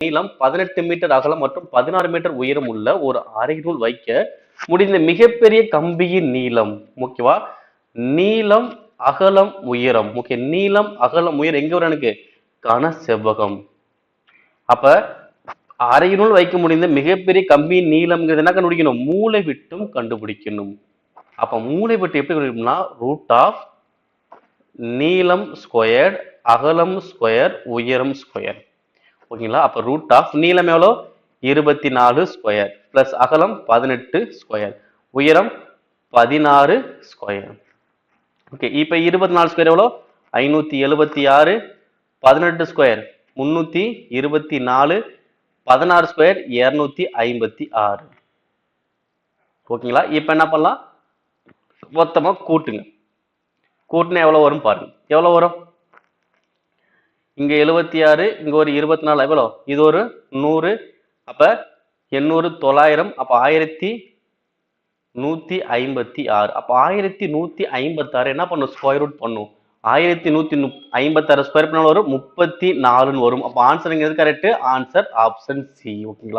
நீளம் 18 மீட்டர் அகலம் மற்றும் 16 மீட்டர் உயரம் உள்ள ஒரு அறையினுள் வைக்க முடிந்த மிகப்பெரிய கம்பியின் நீளம். ஓகேவா? நீளம், அகலம், உயரம். ஓகே, நீளம், அகலம், உயரம் எங்க வரும் எனக்கு? கன செவ்வகம். அப்ப அறையினுள் வைக்க முடிந்த மிகப்பெரிய கம்பியின் நீளம்ங்கிறது என்ன கண்டுபிடிக்கணும்? மூலை விட்டம் கண்டுபிடிக்கணும். அப்ப மூலை விட்டம் எப்படி கண்டுபிடிக்கணும்னா ரூட் ஆஃப் நீளம் ஸ்கொயர், அகலம் ஸ்கொயர், உயரம் ஸ்கொயர். ஓகேங்களா? அப்ப ரூட் ஆஃப் நீளம் எவ்வளோ? 24 ஸ்கொயர் பிளஸ் அகலம் 18 ஸ்கொயர், உயரம் 16 ஸ்கொயர். ஓகே, இப்ப 24 ஸ்கொயர் எவ்வளோ? 576, 18 ஸ்கொயர் 324, 16 ஸ்கொயர் 256. ஓகேங்களா? இப்ப என்ன பண்ணலாம்? மொத்தமா கூட்டுங்க. கூட்டினா எவ்வளவு வரும் பாருங்க. எவ்வளவு வரும்? இங்க 76, இங்க ஒரு 24, எவ்வளோ? இது ஒரு 100, அப்ப 800, 900, அப்ப 1156. அப்ப 1156 என்ன பண்ணும்? ஸ்கொயர் ரூட் பண்ணும். 1156 ஸ்கொயர் பண்ணாலும் வரும் 34 வரும். அப்ப ஆன்சர் எது கரெக்ட்? Answer option C. ஓகேங்களா?